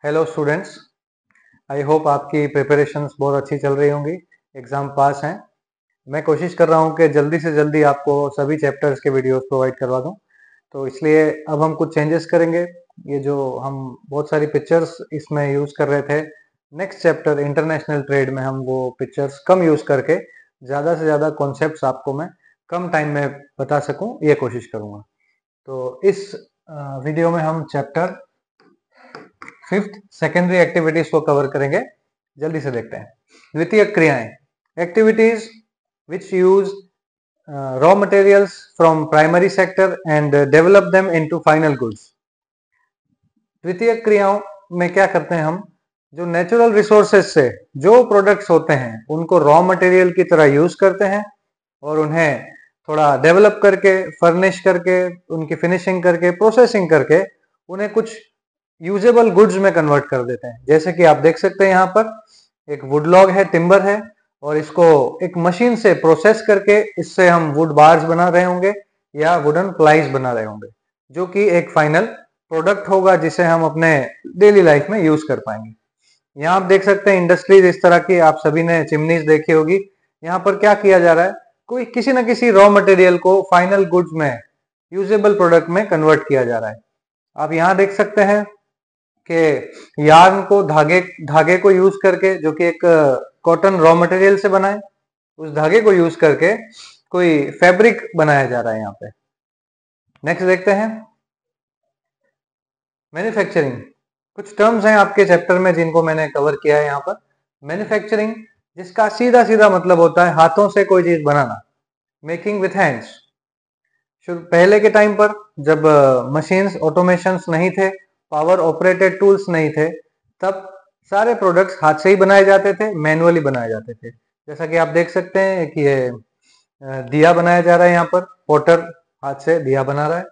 Hello students, I hope आपकी preparations बहुत अच्छी चल रही होंगी। एग्ज़ाम पास हैं। मैं कोशिश कर रहा हूं कि जल्दी से जल्दी आपको सभी चैप्टर्स के वीडियोस प्रोवाइड करवा दूं। तो इसलिए अब हम कुछ चेंजेस करेंगे। ये जो हम बहुत सारी पिक्चर्स इसमें यूज़ कर रहे थे, नेक्स्ट चैप्टर इंटरनेशनल ट्रेड में हम वो पिक्चर्स कम यूज़ करके ज़्यादा से ज़्यादा कॉन्सेप्ट्स आपको मैं कम टाइम में बता सकूँ, ये कोशिश करूँगा। तो इस वीडियो में हम चैप्टर 5th सेकेंडरी एक्टिविटीज को कवर करेंगे। जल्दी से देखते हैं। द्वितीय क्रियाएं, activities which use raw materials from primary sector and develop them into final goods. द्वितीय क्रियाओं में क्या करते हैं हम, जो नेचुरल रिसोर्सेज से जो प्रोडक्ट्स होते हैं उनको रॉ मटेरियल की तरह यूज करते हैं और उन्हें थोड़ा डेवलप करके, फर्निश करके, उनकी फिनिशिंग करके, प्रोसेसिंग करके उन्हें कुछ यूजेबल गुड्स में कन्वर्ट कर देते हैं। जैसे कि आप देख सकते हैं, यहाँ पर एक वुड लॉग है, टिम्बर है, और इसको एक मशीन से प्रोसेस करके इससे हम वुड बार्स बना रहे होंगे या वुडन प्लाईज बना रहे होंगे, जो कि एक फाइनल प्रोडक्ट होगा जिसे हम अपने डेली लाइफ में यूज कर पाएंगे। यहाँ आप देख सकते हैं इंडस्ट्रीज इस तरह की, आप सभी ने चिमनीज देखी होगी। यहाँ पर क्या किया जा रहा है, कोई किसी न किसी रॉ मटेरियल को फाइनल गुड्स में, यूजेबल प्रोडक्ट में कन्वर्ट किया जा रहा है। आप यहाँ देख सकते हैं कि यार्न को, धागे को यूज करके, जो कि एक कॉटन रॉ मटेरियल से बना है, उस धागे को यूज करके कोई फैब्रिक बनाया जा रहा है यहाँ पे। नेक्स्ट देखते हैं मैन्युफैक्चरिंग। कुछ टर्म्स हैं आपके चैप्टर में जिनको मैंने कवर किया है यहाँ पर। मैन्युफैक्चरिंग, जिसका सीधा सीधा मतलब होता है हाथों से कोई चीज बनाना, मेकिंग विथ हैंड्स। पहले के टाइम पर जब मशीन्स, ऑटोमेशंस नहीं थे, पावर ऑपरेटेड टूल्स नहीं थे, तब सारे प्रोडक्ट्स हाथ से ही बनाए जाते थे, मैनुअली बनाए जाते थे। जैसा कि आप देख सकते हैं कि ये दिया बनाया जा रहा है, यहाँ पर पोटर हाथ से दिया बना रहा है।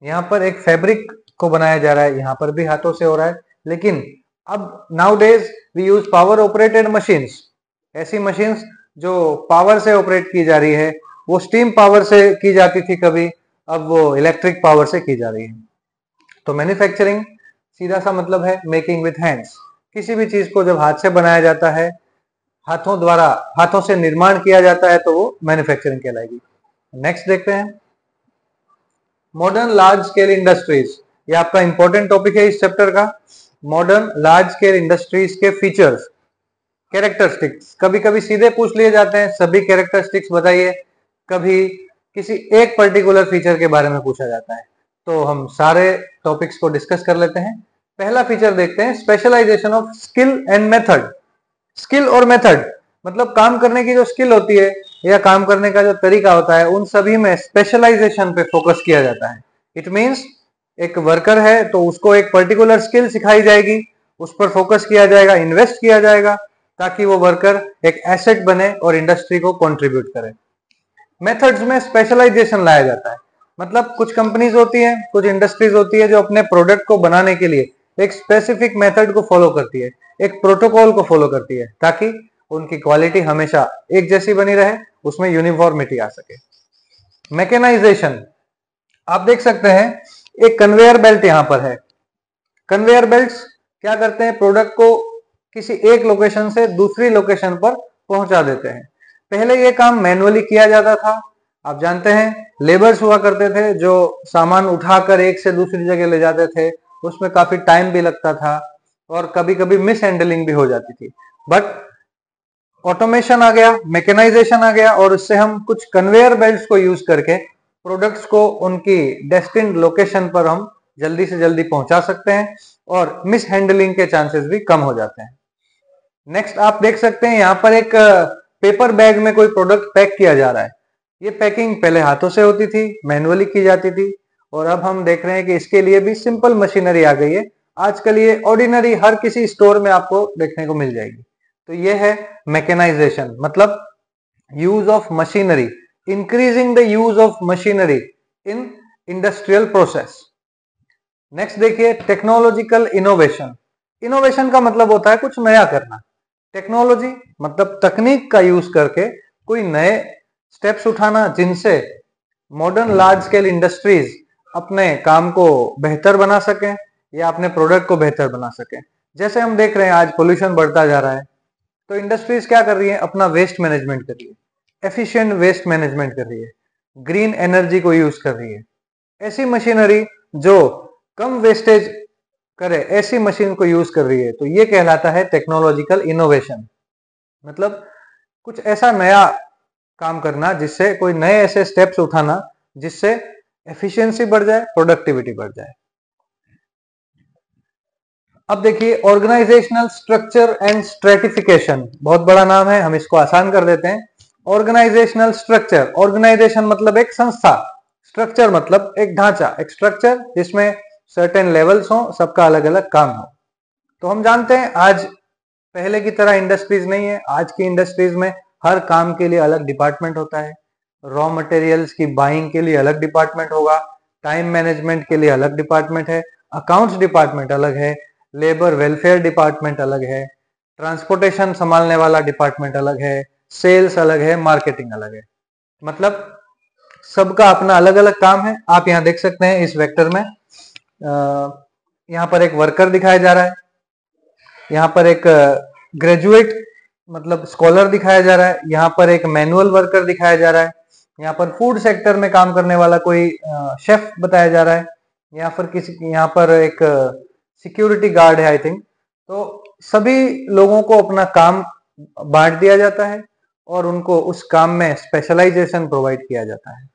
यहाँ पर एक फैब्रिक को बनाया जा रहा है, यहाँ पर भी हाथों से हो रहा है। लेकिन अब now days we use power operated machines. ऐसी मशीन्स जो पावर से ऑपरेट की जा रही है, वो स्टीम पावर से की जाती थी कभी, अब वो इलेक्ट्रिक पावर से की जा रही है। तो मैन्युफैक्चरिंग सीधा सा मतलब है मेकिंग विथ हैंड्स। किसी भी चीज को जब हाथ से बनाया जाता है, हाथों द्वारा, हाथों से निर्माण किया जाता है, तो वो मैन्युफैक्चरिंग कहलाएगी। नेक्स्ट देखते हैं मॉडर्न लार्ज स्केल इंडस्ट्रीज। ये आपका इंपॉर्टेंट टॉपिक है इस चैप्टर का। मॉडर्न लार्ज स्केल इंडस्ट्रीज के फीचर्स, कैरेक्टरिस्टिक्स। कभी कभी सीधे पूछ लिए जाते हैं, सभी कैरेक्टरिस्टिक्स बताइए, कभी किसी एक पर्टिकुलर फीचर के बारे में पूछा जाता है। तो हम सारे टॉपिक्स को डिस्कस कर लेते हैं। पहला फीचर देखते हैं, specialization of skill and method. Skill और मेथड मतलब काम करने की जो स्किल होती है या काम करने का जो तरीका होता है, उन सभी में स्पेशलाइजेशन पे फोकस किया जाता है। इट मींस एक वर्कर है तो उसको एक पर्टिकुलर स्किल सिखाई जाएगी, उस पर फोकस किया जाएगा, इन्वेस्ट किया जाएगा, ताकि वो वर्कर एक एसेट बने और इंडस्ट्री को कंट्रीब्यूट करे। मेथड्स में स्पेशलाइजेशन लाया जाता है। मतलब कुछ कंपनीज होती हैं, कुछ इंडस्ट्रीज होती है जो अपने प्रोडक्ट को बनाने के लिए एक स्पेसिफिक मेथड को फॉलो करती है, एक प्रोटोकॉल को फॉलो करती है, ताकि उनकी क्वालिटी हमेशा एक जैसी बनी रहे, उसमें यूनिफॉर्मिटी आ सके। मैकेनाइजेशन, आप देख सकते हैं एक कन्वेयर बेल्ट यहां पर है। कन्वेयर बेल्ट्स क्या करते हैं, प्रोडक्ट को किसी एक लोकेशन से दूसरी लोकेशन पर पहुंचा देते हैं। पहले ये काम मैनुअली किया जाता था। आप जानते हैं लेबर्स हुआ करते थे जो सामान उठाकर एक से दूसरी जगह ले जाते थे, उसमें काफी टाइम भी लगता था और कभी कभी मिस हैंडलिंग भी हो जाती थी। बट ऑटोमेशन आ गया, मैकेनाइजेशन आ गया, और उससे हम कुछ कन्वेयर बेल्ट्स को यूज करके प्रोडक्ट्स को उनकी डेस्टिन्ड लोकेशन पर हम जल्दी से जल्दी पहुंचा सकते हैं और मिस हैंडलिंग के चांसेस भी कम हो जाते हैं। नेक्स्ट आप देख सकते हैं यहाँ पर एक पेपर बैग में कोई प्रोडक्ट पैक किया जा रहा है। ये पैकिंग पहले हाथों से होती थी, मैनुअली की जाती थी, और अब हम देख रहे हैं कि इसके लिए भी सिंपल मशीनरी आ गई है। आजकल ये ऑर्डिनरी हर किसी स्टोर में आपको देखने को मिल जाएगी। तो ये है मैकेनाइजेशन, मतलब use of machinery, increasing the use of machinery in industrial process. Next देखिए टेक्नोलॉजिकल इनोवेशन। इनोवेशन का मतलब होता है कुछ नया करना। टेक्नोलॉजी मतलब तकनीक का यूज करके कोई नए स्टेप्स उठाना, जिनसे मॉडर्न लार्ज स्केल इंडस्ट्रीज अपने काम को बेहतर बना सकें या अपने प्रोडक्ट को बेहतर बना सकें। जैसे हम देख रहे हैं आज पोल्यूशन बढ़ता जा रहा है, तो इंडस्ट्रीज क्या कर रही है, अपना वेस्ट मैनेजमेंट कर रही है, एफिशिएंट वेस्ट मैनेजमेंट कर रही है, ग्रीन एनर्जी को यूज कर रही है। ऐसी मशीनरी जो कम वेस्टेज करे, ऐसी मशीन को यूज कर रही है, तो ये कहलाता है टेक्नोलॉजिकल इनोवेशन। मतलब कुछ ऐसा नया काम करना, जिससे कोई नए ऐसे स्टेप्स उठाना जिससे एफिशिएंसी बढ़ जाए, प्रोडक्टिविटी बढ़ जाए। अब देखिए, ऑर्गेनाइजेशनल स्ट्रक्चर एंड स्ट्रेटिफिकेशन, बहुत बड़ा नाम है, हम इसको आसान कर देते हैं। ऑर्गेनाइजेशनल स्ट्रक्चर, ऑर्गेनाइजेशन मतलब एक संस्था, स्ट्रक्चर मतलब एक ढांचा, एक स्ट्रक्चर जिसमें सर्टेन लेवल्स हो, सबका अलग अलग काम हो। तो हम जानते हैं आज पहले की तरह इंडस्ट्रीज नहीं है। आज की इंडस्ट्रीज में हर काम के लिए अलग डिपार्टमेंट होता है। रॉ मटेरियल्स की बाइंग के लिए अलग डिपार्टमेंट होगा, टाइम मैनेजमेंट के लिए अलग डिपार्टमेंट है, अकाउंट्स डिपार्टमेंट अलग है, लेबर वेलफेयर डिपार्टमेंट अलग है, ट्रांसपोर्टेशन संभालने वाला डिपार्टमेंट अलग है, सेल्स अलग है, मार्केटिंग अलग है। मतलब सबका अपना अलग अलग काम है। आप यहाँ देख सकते हैं इस वेक्टर में, यहाँ पर एक वर्कर दिखाया जा रहा है, यहाँ पर एक ग्रेजुएट मतलब स्कॉलर दिखाया जा रहा है, यहाँ पर एक मैनुअल वर्कर दिखाया जा रहा है, यहाँ पर फूड सेक्टर में काम करने वाला कोई शेफ बताया जा रहा है, यहाँ पर एक सिक्योरिटी गार्ड है आई थिंक। तो सभी लोगों को अपना काम बांट दिया जाता है और उनको उस काम में स्पेशलाइजेशन प्रोवाइड किया जाता है।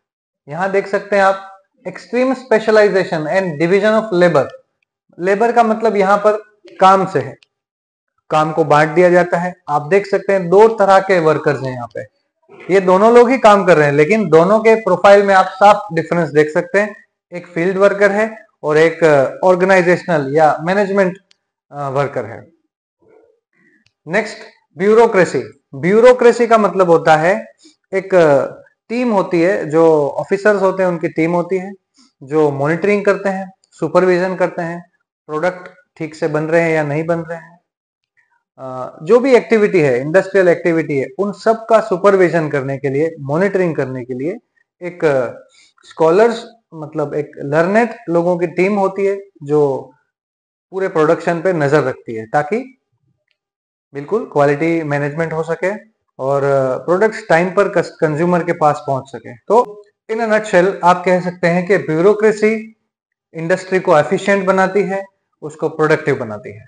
यहाँ देख सकते हैं आप, extreme specialization and division of labour. Labour का मतलब यहाँ पर काम से है, काम को बांट दिया जाता है। आप देख सकते हैं दो तरह के वर्कर्स हैं यहाँ पे, ये दोनों लोग ही काम कर रहे हैं, लेकिन दोनों के प्रोफाइल में आप साफ डिफरेंस देख सकते हैं। एक फील्ड वर्कर है और एक ऑर्गेनाइजेशनल या मैनेजमेंट वर्कर है। Next, bureaucracy. ब्यूरोक्रेसी का मतलब होता है एक टीम होती है, जो ऑफिसर्स होते हैं उनकी टीम होती है, जो मॉनिटरिंग करते हैं, सुपरविजन करते हैं, प्रोडक्ट ठीक से बन रहे हैं या नहीं बन रहे हैं। जो भी एक्टिविटी है, इंडस्ट्रियल एक्टिविटी है, उन सब का सुपरविजन करने के लिए, मॉनिटरिंग करने के लिए एक स्कॉलर्स मतलब एक लर्नेड लोगों की टीम होती है, जो पूरे प्रोडक्शन पे नजर रखती है, ताकि बिल्कुल क्वालिटी मैनेजमेंट हो सके और प्रोडक्ट्स टाइम पर कंज्यूमर के पास पहुंच सके। तो इन अ नटशेल आप कह सकते हैं कि ब्यूरोक्रेसी इंडस्ट्री को एफिशिएंट बनाती है, उसको प्रोडक्टिव बनाती है।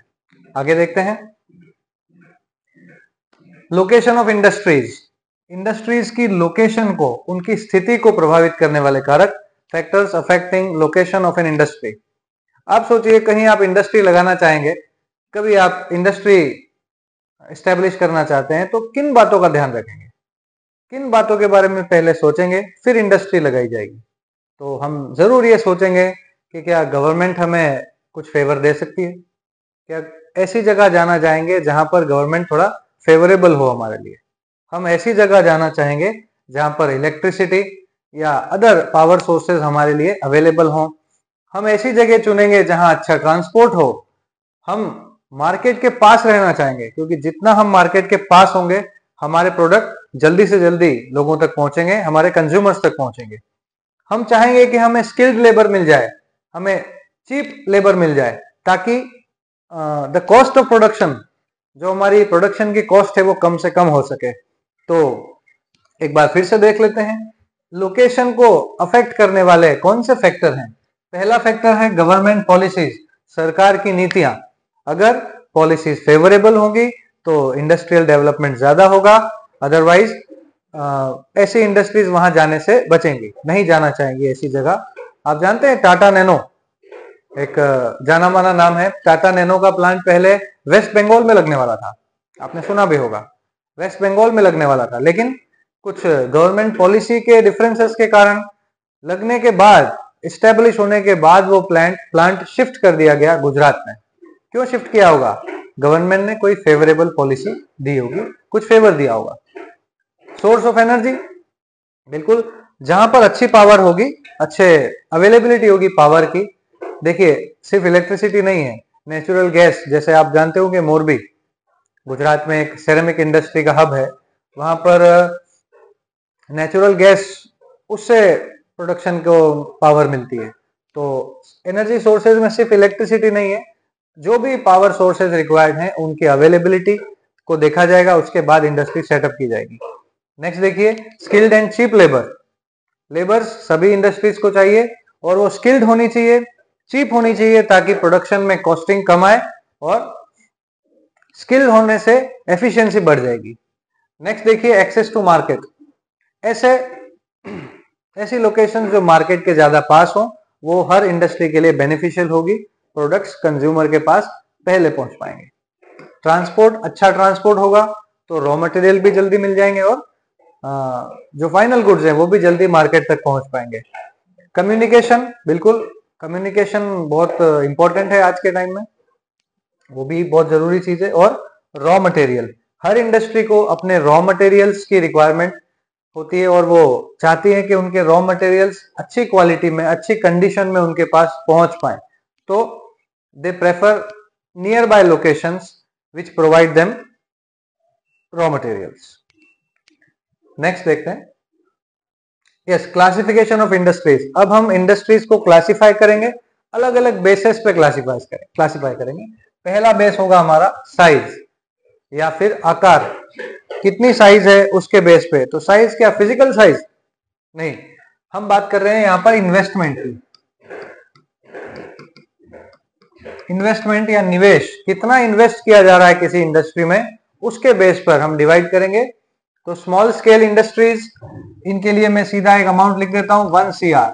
आगे देखते हैं, लोकेशन ऑफ इंडस्ट्रीज। इंडस्ट्रीज की लोकेशन को, उनकी स्थिति को प्रभावित करने वाले कारक, factors affecting location of an industry. आप सोचिए, कहीं आप इंडस्ट्री लगाना चाहेंगे, कभी आप इंडस्ट्री एस्टेब्लिश करना चाहते हैं, तो किन बातों का ध्यान रखेंगे, किन बातों के बारे में पहले सोचेंगे, फिर इंडस्ट्री लगाई जाएगी। तो हम जरूर ये सोचेंगे कि क्या गवर्नमेंट हमें कुछ फेवर दे सकती है, क्या ऐसी जगह जाना चाहेंगे जहां पर गवर्नमेंट थोड़ा फेवरेबल हो हमारे लिए। हम ऐसी जगह जाना चाहेंगे जहां पर इलेक्ट्रिसिटी या अदर पावर सोर्सेज हमारे लिए अवेलेबल हों। हम ऐसी जगह चुनेंगे जहां अच्छा ट्रांसपोर्ट हो। हम मार्केट के पास रहना चाहेंगे, क्योंकि जितना हम मार्केट के पास होंगे, हमारे प्रोडक्ट जल्दी से जल्दी लोगों तक पहुंचेंगे, हमारे कंज्यूमर्स तक पहुंचेंगे। हम चाहेंगे कि हमें स्किल्ड लेबर मिल जाए, हमें चीप लेबर मिल जाए, ताकि द कॉस्ट ऑफ प्रोडक्शन, जो हमारी प्रोडक्शन की कॉस्ट है, वो कम से कम हो सके। तो एक बार फिर से देख लेते हैं, लोकेशन को अफेक्ट करने वाले कौन से फैक्टर हैं। पहला फैक्टर है गवर्नमेंट पॉलिसीज, सरकार की नीतियां। अगर पॉलिसीज फेवरेबल होंगी तो इंडस्ट्रियल डेवलपमेंट ज्यादा होगा, अदरवाइज ऐसी इंडस्ट्रीज वहां जाने से बचेंगी, नहीं जाना चाहेंगी ऐसी जगह। आप जानते हैं टाटा नैनो एक जाना माना नाम है। टाटा नैनो का प्लांट पहले वेस्ट बंगाल में लगने वाला था, आपने सुना भी होगा, वेस्ट बंगाल में लगने वाला था, लेकिन कुछ गवर्नमेंट पॉलिसी के डिफरेंसेस के कारण लगने के बाद, इस्टेब्लिश होने के बाद वो प्लांट शिफ्ट कर दिया गया गुजरात में। क्यों शिफ्ट किया होगा? गवर्नमेंट ने कोई फेवरेबल पॉलिसी दी होगी, कुछ फेवर दिया होगा। सोर्स ऑफ एनर्जी, बिल्कुल जहां पर अच्छी पावर होगी, अच्छे अवेलेबिलिटी होगी पावर की। देखिए, सिर्फ इलेक्ट्रिसिटी नहीं है, नेचुरल गैस, जैसे आप जानते हो कि मोरबी गुजरात में एक सेरेमिक इंडस्ट्री का हब है, वहां पर नेचुरल गैस, उससे प्रोडक्शन को पावर मिलती है। तो एनर्जी सोर्सेज में सिर्फ इलेक्ट्रिसिटी नहीं है, जो भी पावर सोर्सेज रिक्वायर्ड हैं उनकी अवेलेबिलिटी को देखा जाएगा, उसके बाद इंडस्ट्री सेटअप की जाएगी। नेक्स्ट देखिए, skilled and cheap labour. Labours सभी इंडस्ट्रीज को चाहिए और वो स्किल्ड होनी चाहिए, चीप होनी चाहिए, ताकि प्रोडक्शन में कॉस्टिंग कम आए और स्किल होने से एफिशिएंसी बढ़ जाएगी। नेक्स्ट देखिए, एक्सेस टू मार्केट। ऐसी लोकेशन जो मार्केट के ज्यादा पास हो, वो हर इंडस्ट्री के लिए बेनिफिशियल होगी, प्रोडक्ट्स कंज्यूमर के पास पहले पहुंच पाएंगे। ट्रांसपोर्ट, अच्छा ट्रांसपोर्ट होगा तो रॉ मटेरियल भी जल्दी मिल जाएंगे और जो फाइनल गुड्स हैं वो भी जल्दी मार्केट तक पहुंच पाएंगे। कम्युनिकेशन, बिल्कुल कम्युनिकेशन बहुत इंपॉर्टेंट है आज के टाइम में, वो भी बहुत जरूरी चीज है। और रॉ मटेरियल, हर इंडस्ट्री को अपने रॉ मटेरियल्स की रिक्वायरमेंट होती है और वो चाहती है कि उनके रॉ मटेरियल्स अच्छी क्वालिटी में, अच्छी कंडीशन में उनके पास पहुंच पाए, तो they prefer near by locations which provide them raw materials. Next देखते हैं, यस, क्लासिफिकेशन ऑफ इंडस्ट्रीज। अब हम इंडस्ट्रीज को क्लासिफाई करेंगे, अलग अलग बेसिस पे क्लासिफाई करेंगे। पहला बेस होगा हमारा साइज या फिर आकार, कितनी साइज है उसके बेस पे। तो साइज क्या, फिजिकल साइज नहीं, हम बात कर रहे हैं यहां पर इन्वेस्टमेंट की। इन्वेस्टमेंट या निवेश, कितना इन्वेस्ट किया जा रहा है किसी इंडस्ट्री में, उसके बेस पर हम डिवाइड करेंगे। तो स्मॉल स्केल इंडस्ट्रीज, इनके लिए मैं सीधा एक अमाउंट लिख देता हूं 1 CR,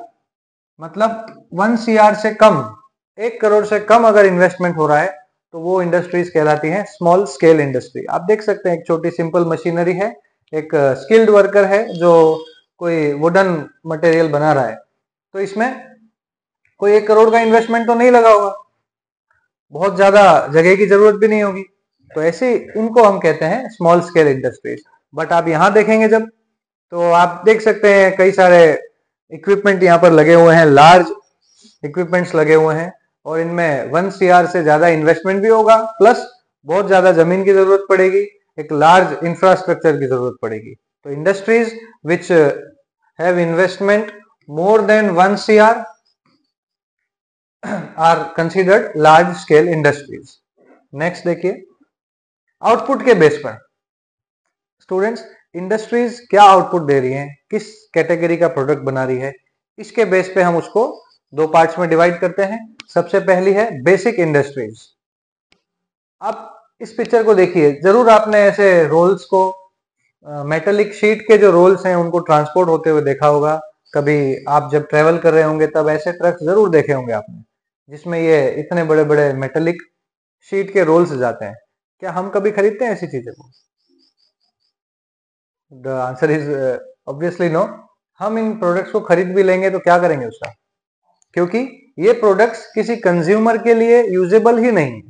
मतलब 1 CR से कम, 1 करोड़ से कम अगर इन्वेस्टमेंट हो रहा है तो वो इंडस्ट्रीज कहलाती हैं स्मॉल स्केल इंडस्ट्री। आप देख सकते हैं एक छोटी सिंपल मशीनरी है, एक स्किल्ड वर्कर है जो कोई वुडन मटेरियल बना रहा है, तो इसमें कोई 1 करोड़ का इन्वेस्टमेंट तो नहीं लगा होगा, बहुत ज्यादा जगह की जरूरत भी नहीं होगी, तो ऐसे इनको हम कहते हैं स्मॉल स्केल इंडस्ट्रीज। बट आप यहां देखेंगे जब, तो आप देख सकते हैं कई सारे इक्विपमेंट यहाँ पर लगे हुए हैं, लार्ज इक्विपमेंट्स लगे हुए हैं, और इनमें 1 CR से ज्यादा इन्वेस्टमेंट भी होगा, प्लस बहुत ज्यादा जमीन की जरूरत पड़ेगी, एक लार्ज इंफ्रास्ट्रक्चर की जरूरत पड़ेगी। तो industries which have investment more than 1 CR are considered large scale industries. Next देखिए, आउटपुट के बेस पर स्टूडेंट्स, इंडस्ट्रीज क्या आउटपुट दे रही हैं, किस कैटेगरी का प्रोडक्ट बना रही है, इसके बेस पे हम उसको 2 पार्ट्स में डिवाइड करते हैं। सबसे पहली है बेसिक इंडस्ट्रीज। आप इस पिक्चर को देखिए, जरूर आपने ऐसे रोल्स को, मेटेलिक शीट के जो रोल्स हैं उनको ट्रांसपोर्ट होते हुए देखा होगा। कभी आप जब ट्रेवल कर रहे होंगे तब ऐसे ट्रक्स जरूर देखे होंगे आपने, जिसमें ये इतने बड़े बड़े मेटेलिक शीट के रोल्स जाते हैं। क्या हम कभी खरीदते हैं ऐसी चीजें को? The answer is obviously no. हम इन प्रोडक्ट्स को खरीद भी लेंगे तो क्या करेंगे उसका, क्योंकि ये प्रोडक्ट्स किसी कंज्यूमर के लिए यूजेबल ही नहीं है,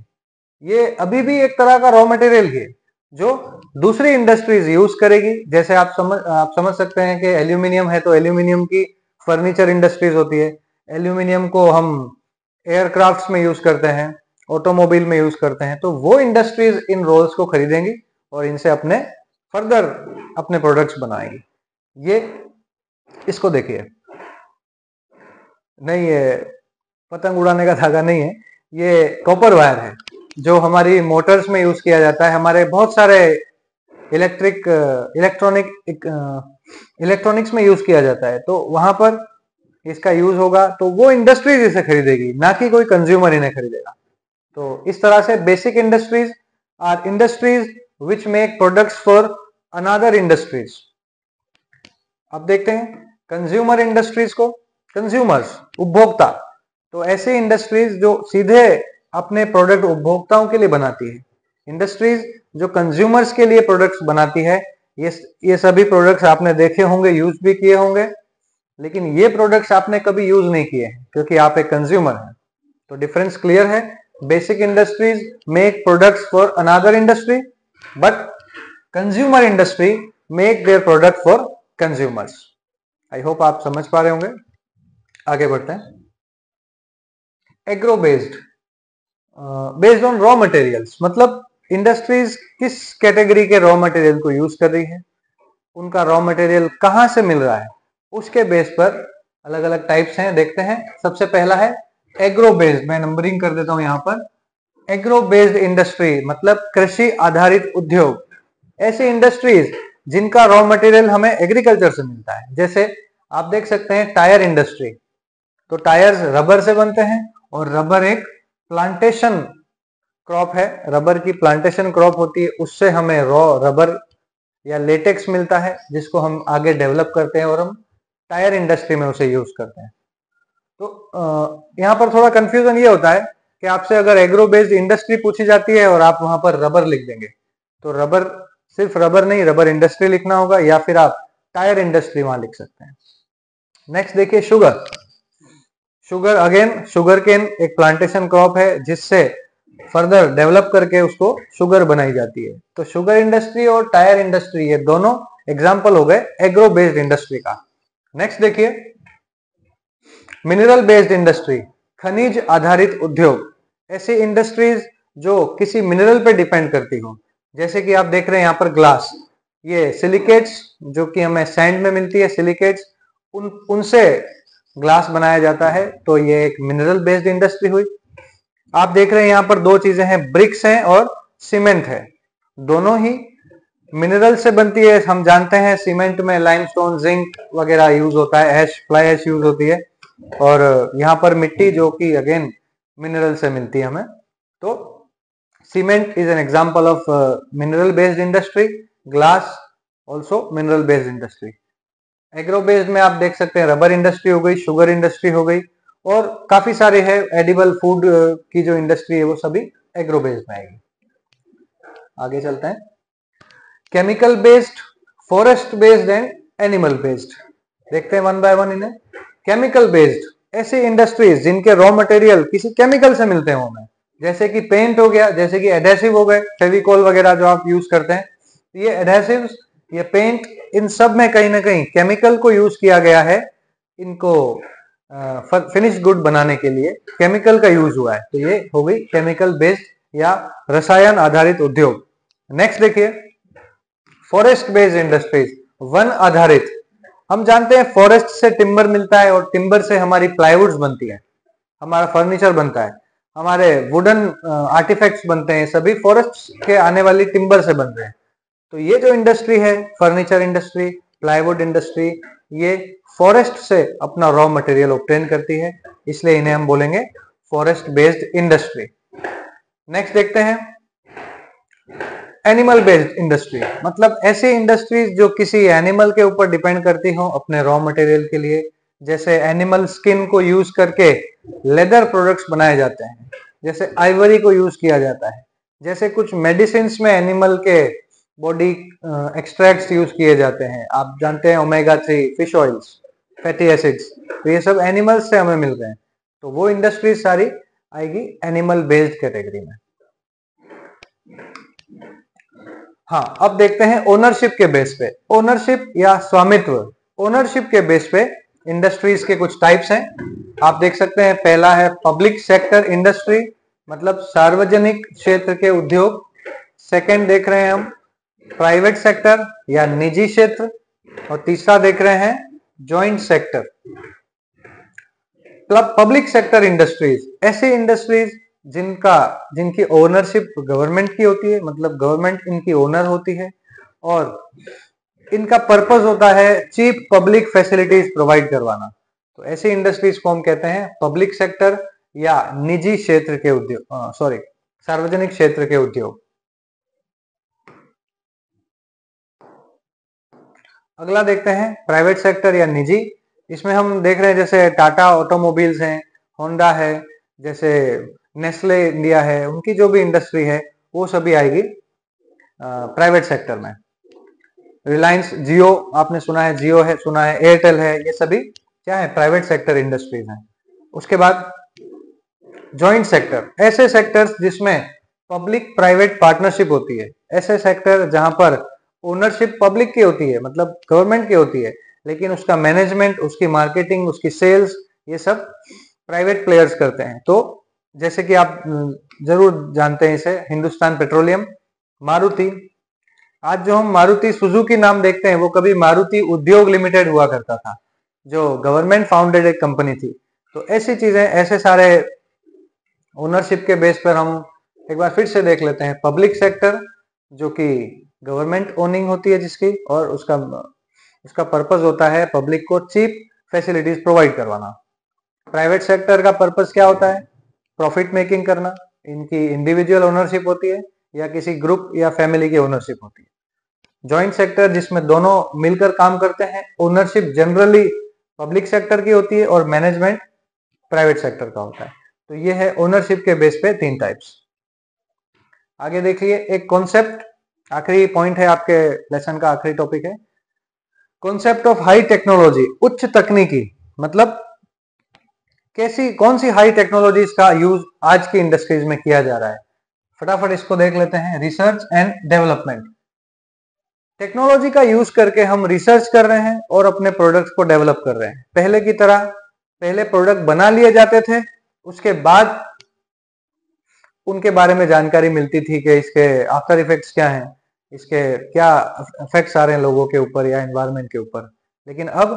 ये अभी भी एक तरह का रॉ मटेरियल है जो दूसरी इंडस्ट्रीज यूज करेगी। जैसे आप समझ सकते हैं कि एल्यूमिनियम है तो एल्यूमिनियम की फर्नीचर इंडस्ट्रीज होती है, एल्यूमिनियम को हम एयरक्राफ्ट्स में यूज करते हैं, ऑटोमोबाइल में यूज करते हैं, तो वो इंडस्ट्रीज इन रोल्स को खरीदेंगी और इनसे अपने फर्दर अपने प्रोडक्ट्स बनाएंगी। ये इसको देखिए, नहीं ये पतंग उड़ाने का धागा नहीं है, ये कॉपर वायर है जो हमारी मोटर्स में यूज किया जाता है, हमारे बहुत सारे इलेक्ट्रॉनिक्स में यूज किया जाता है, तो वहां पर इसका यूज होगा, तो वो इंडस्ट्रीज इसे खरीदेगी, ना कि कोई कंज्यूमर इन्हें खरीदेगा। तो इस तरह से basic industries are industries which make products for another industries. अब देखते हैं कंज्यूमर इंडस्ट्रीज को, कंज्यूमर्स, उपभोक्ता। तो ऐसी इंडस्ट्रीज जो सीधे अपने प्रोडक्ट उपभोक्ताओं के लिए बनाती है, इंडस्ट्रीज जो कंज्यूमर्स के लिए प्रोडक्ट्स बनाती है, ये सभी प्रोडक्ट्स आपने देखे होंगे, यूज भी किए होंगे, लेकिन ये प्रोडक्ट्स आपने कभी यूज नहीं किए हैं क्योंकि आप एक कंज्यूमर हैं। तो डिफरेंस क्लियर है, basic industries make products for another industry, but consumer industry make their product for consumers. I hope आप समझ पा रहे होंगे। आगे बढ़ते हैं, agro based on raw materials, मतलब इंडस्ट्रीज किस कैटेगरी के रॉ मटेरियल को यूज कर रही है, उनका रॉ मटेरियल कहां से मिल रहा है, उसके बेस पर अलग अलग टाइप्स हैं, देखते हैं। सबसे पहला है एग्रो बेस्ड, मैं नंबरिंग कर देता हूं यहां पर, एग्रो बेस्ड इंडस्ट्री मतलब कृषि आधारित उद्योग, ऐसी इंडस्ट्रीज जिनका रॉ मटेरियल हमें एग्रीकल्चर से मिलता है। जैसे आप देख सकते हैं टायर इंडस्ट्री, तो टायर्स रबर से बनते हैं और रबर एक प्लांटेशन क्रॉप है, रबर की प्लांटेशन क्रॉप होती है, उससे हमें रॉ रबर या लेटेक्स मिलता है जिसको हम आगे डेवलप करते हैं और हम टायर इंडस्ट्री में उसे यूज करते हैं। तो यहाँ पर थोड़ा कंफ्यूजन ये होता है कि आपसे अगर एग्रो बेस्ड इंडस्ट्री पूछी जाती है और आप वहां पर रबर लिख देंगे, तो रबर सिर्फ रबर नहीं, रबर इंडस्ट्री लिखना होगा, या फिर आप टायर इंडस्ट्री वहां लिख सकते हैं। नेक्स्ट देखिए sugar. Sugar again sugar cane एक प्लांटेशन क्रॉप है जिससे फर्दर डेवलप करके उसको शुगर बनाई जाती है। तो शुगर इंडस्ट्री और टायर इंडस्ट्री ये दोनों एग्जाम्पल हो गए एग्रो बेस्ड इंडस्ट्री का। नेक्स्ट देखिए मिनरल बेस्ड इंडस्ट्री, खनिज आधारित उद्योग, ऐसी इंडस्ट्रीज जो किसी मिनरल पे डिपेंड करती हो। जैसे कि आप देख रहे हैं यहाँ पर ग्लास, ये सिलिकेट्स जो कि हमें सैंड में मिलती है, सिलिकेट्स उनसे ग्लास बनाया जाता है, तो ये एक मिनरल बेस्ड इंडस्ट्री हुई। आप देख रहे हैं यहाँ पर दो चीजें हैं, ब्रिक्स हैं और सीमेंट है, दोनों ही मिनरल से बनती है। हम जानते हैं सीमेंट में लाइमस्टोन जिंक वगैरह यूज होता है, ऐश फ्लाई ऐश यूज होती है, और यहाँ पर मिट्टी जो कि अगेन मिनरल से मिलती है हमें। तो cement is an example of mineral based industry, glass also mineral based industry. Agro based में आप देख सकते हैं रबर इंडस्ट्री हो गई, शुगर इंडस्ट्री हो गई, और काफी सारे है एडिबल फूड की जो इंडस्ट्री है वो सभी एग्रो बेस्ड में आएगी। आगे चलते हैं, chemical based, forest based and animal based. देखते हैं वन बाय वन इन्हें। केमिकल बेस्ड ऐसी इंडस्ट्रीज जिनके रॉ मटेरियल किसी केमिकल से मिलते हैं हमें, जैसे कि पेंट हो गया, जैसे कि एडेसिव हो गए, फेविकॉल वगैरह जो आप यूज करते हैं, ये एडेसिव्स, ये पेंट, इन सब में कहीं ना कहीं केमिकल को यूज किया गया है। इनको फिनिश गुड बनाने के लिए केमिकल का यूज हुआ है, तो ये हो गई केमिकल बेस्ड या रसायन आधारित उद्योग। नेक्स्ट देखिए फॉरेस्ट बेस्ड इंडस्ट्रीज, वन आधारित। हम जानते हैं फॉरेस्ट से टिम्बर मिलता है और टिम्बर से हमारी प्लाईवुड्स बनती है, हमारा फर्नीचर बनता है, हमारे वुडन आर्टिफैक्ट्स बनते हैं, सभी फॉरेस्ट के आने वाली टिम्बर से बन रहे हैं। तो ये जो इंडस्ट्री है, फर्नीचर इंडस्ट्री, प्लाईवुड इंडस्ट्री, ये फॉरेस्ट से अपना रॉ मटेरियल ऑब्टेन करती है, इसलिए इन्हें हम बोलेंगे फॉरेस्ट बेस्ड इंडस्ट्री। नेक्स्ट देखते हैं एनिमल बेस्ड इंडस्ट्री, मतलब ऐसी इंडस्ट्रीज जो किसी एनिमल के ऊपर डिपेंड करती हो अपने रॉ मटेरियल के लिए। जैसे एनिमल स्किन को यूज करके लेदर प्रोडक्ट्स बनाए जाते हैं, जैसे आइवरी को यूज किया जाता है, जैसे कुछ मेडिसिन में एनिमल के बॉडी एक्सट्रैक्ट्स यूज किए जाते हैं। आप जानते हैं omega 3 fish oils, fatty acids, तो ये सब एनिमल्स से हमें मिल रहे हैं, तो वो इंडस्ट्रीज सारी आएगी एनिमल बेस्ड कैटेगरी में। हाँ, अब देखते हैं ओनरशिप के बेस पे, ओनरशिप या स्वामित्व। ओनरशिप के बेस पे इंडस्ट्रीज के कुछ टाइप्स हैं, आप देख सकते हैं। पहला है पब्लिक सेक्टर इंडस्ट्री, मतलब सार्वजनिक क्षेत्र के उद्योग। सेकंड देख रहे हैं हम प्राइवेट सेक्टर या निजी क्षेत्र, और तीसरा देख रहे हैं joint sector. Public sector industries ऐसी इंडस्ट्रीज जिनकी ओनरशिप गवर्नमेंट की होती है, मतलब गवर्नमेंट इनकी ओनर होती है, और इनका पर्पस होता है चीप पब्लिक फैसिलिटीज प्रोवाइड करवाना। तो ऐसी इंडस्ट्रीज को हम कहते हैं पब्लिक सेक्टर या निजी क्षेत्र के उद्योग, सार्वजनिक क्षेत्र के उद्योग। अगला देखते हैं प्राइवेट सेक्टर या निजी। इसमें हम देख रहे हैं जैसे टाटा ऑटोमोबाइल्स हैं, होंडा है, जैसे नेस्ले इंडिया है, उनकी जो भी इंडस्ट्री है वो सभी आएगी प्राइवेट सेक्टर में। रिलायंस जियो आपने सुना है, जियो है सुना है, एयरटेल है, ये सभी क्या है, प्राइवेट सेक्टर इंडस्ट्रीज हैं। उसके बाद जॉइंट सेक्टर, ऐसे सेक्टर्स जिसमें पब्लिक प्राइवेट पार्टनरशिप होती है, ऐसे सेक्टर जहां पर ओनरशिप पब्लिक की होती है, मतलब गवर्नमेंट की होती है, लेकिन उसका मैनेजमेंट, उसकी मार्केटिंग, उसकी सेल्स, ये सब प्राइवेट प्लेयर्स करते हैं। तो जैसे कि आप जरूर जानते हैं इसे, हिंदुस्तान पेट्रोलियम, मारुति। आज जो हम मारुति सुजुकी नाम देखते हैं वो कभी मारुति उद्योग लिमिटेड हुआ करता था, जो गवर्नमेंट फाउंडेड एक कंपनी थी। तो ऐसी चीजें, ऐसे सारे ओनरशिप के बेस पर हम एक बार फिर से देख लेते हैं। पब्लिक सेक्टर जो कि गवर्नमेंट ओनिंग होती है जिसकी, और उसका पर्पस होता है पब्लिक को चीप फैसिलिटीज प्रोवाइड करवाना। प्राइवेट सेक्टर का पर्पस क्या होता है? प्रॉफिट मेकिंग करना। इनकी इंडिविजुअल ओनरशिप होती है या किसी ग्रुप या फैमिली की ओनरशिप होती है। जॉइंट सेक्टर जिसमें दोनों मिलकर काम करते हैं, ओनरशिप जनरली पब्लिक सेक्टर की होती है और मैनेजमेंट प्राइवेट सेक्टर का होता है। तो ये है ओनरशिप के बेस पे 3 टाइप्स। आगे देखिए, एक कॉन्सेप्ट, आखिरी पॉइंट है आपके लेसन का, आखिरी टॉपिक है कॉन्सेप्ट ऑफ हाई टेक्नोलॉजी। उच्च तकनीकी मतलब कौन सी हाई टेक्नोलॉजीज का यूज आज की इंडस्ट्रीज में किया जा रहा है। फटाफट इसको देख लेते हैं। रिसर्च एंड डेवलपमेंट, टेक्नोलॉजी का यूज करके हम रिसर्च कर रहे हैं और अपने प्रोडक्ट्स को डेवलप कर रहे हैं। पहले की तरह पहले प्रोडक्ट बना लिए जाते थे, उसके बाद उनके बारे में जानकारी मिलती थी कि इसके आफ्टर इफेक्ट्स क्या हैं, इसके क्या इफेक्ट्स आ रहे हैं लोगों के ऊपर या एनवायरनमेंट के ऊपर। लेकिन अब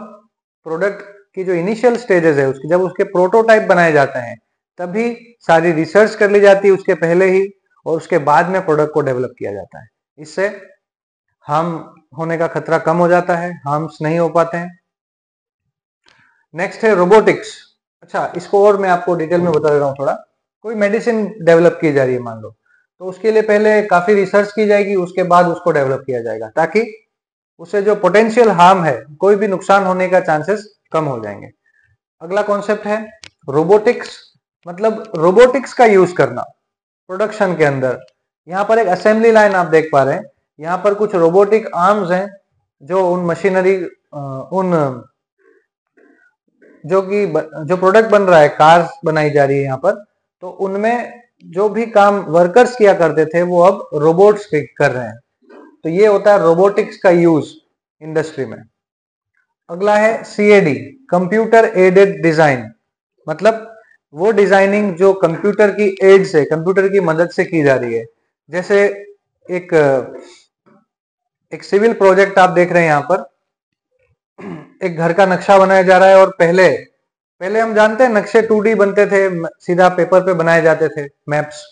प्रोडक्ट की जो इनिशियल स्टेजेस है उसकी, जब उसके प्रोटोटाइप बनाए जाते हैं तभी सारी रिसर्च कर ली जाती है उसके पहले ही, और उसके बाद में प्रोडक्ट को डेवलप किया जाता है। इससे हार्म होने का खतरा कम हो जाता है, हार्म्स नहीं हो पाते हैं। नेक्स्ट है रोबोटिक्स। अच्छा, इसको और मैं आपको डिटेल में बता दे रहा हूँ थोड़ा। कोई मेडिसिन डेवलप की जा रही है मान लो, तो उसके लिए पहले काफी रिसर्च की जाएगी, उसके बाद उसको डेवलप किया जाएगा ताकि उससे जो पोटेंशियल हार्म है, कोई भी नुकसान होने का चांसेस कम हो जाएंगे। अगला कॉन्सेप्ट है रोबोटिक्स, मतलब रोबोटिक्स का यूज करना प्रोडक्शन के अंदर। यहाँ पर एक असेंबली लाइन आप देख पा रहे हैं, यहाँ पर कुछ रोबोटिक आर्म्स हैं जो उन मशीनरी जो प्रोडक्ट बन रहा है, कार्स बनाई जा रही है यहाँ पर, तो उनमें जो भी काम वर्कर्स किया करते थे वो अब रोबोट्स कर रहे हैं। तो ये होता है रोबोटिक्स का यूज इंडस्ट्री में। अगला है CAD, कंप्यूटर एडेड डिजाइन, मतलब वो डिजाइनिंग जो कंप्यूटर की एड से, कंप्यूटर की मदद से की जा रही है। जैसे एक एक सिविल प्रोजेक्ट आप देख रहे हैं यहाँ पर, एक घर का नक्शा बनाया जा रहा है, और पहले पहले हम जानते हैं नक्शे 2D बनते थे, सीधा पेपर पे बनाए जाते थे मैप्स,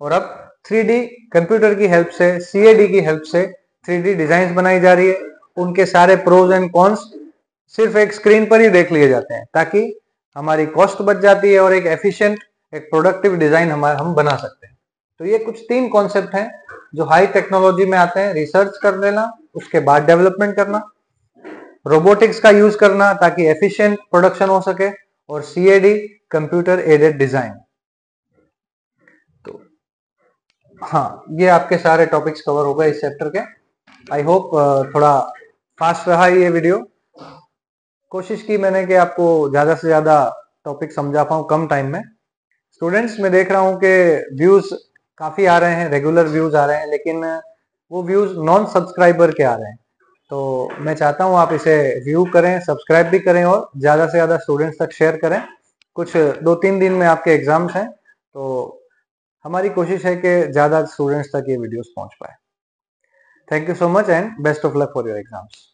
और अब 3D कंप्यूटर की हेल्प से, CAD की हेल्प से 3D डिजाइन बनाई जा रही है। उनके सारे प्रोज एंड कॉन्स सिर्फ एक स्क्रीन पर ही देख लिए जाते हैं, ताकि हमारी कॉस्ट बच जाती है और एक एफिशिएंट, एक प्रोडक्टिव डिजाइन हम बना सकते हैं। तो ये कुछ 3 कॉन्सेप्ट हैं जो हाई टेक्नोलॉजी में आते हैं। रिसर्च कर लेना, उसके बाद डेवलपमेंट करना, रोबोटिक्स का यूज करना ताकि एफिशिएंट प्रोडक्शन हो सके, और CAD कंप्यूटर एडेड डिजाइन। तो हाँ, ये आपके सारे टॉपिक्स कवर हो गए इस चैप्टर के। आई होप थोड़ा फास्ट रहा ये वीडियो। कोशिश की मैंने कि आपको ज्यादा से ज्यादा टॉपिक समझा पाऊँ कम टाइम में। स्टूडेंट्स, मैं देख रहा हूँ कि व्यूज काफी आ रहे हैं, रेगुलर व्यूज आ रहे हैं, लेकिन वो व्यूज नॉन सब्सक्राइबर के आ रहे हैं। तो मैं चाहता हूँ आप इसे व्यू करें, सब्सक्राइब भी करें और ज्यादा से ज्यादा स्टूडेंट्स तक शेयर करें। कुछ 2-3 दिन में आपके एग्जाम्स हैं, तो हमारी कोशिश है कि ज्यादा स्टूडेंट्स तक ये वीडियोस पहुंच पाए। Thank you so much and best of luck for your exams.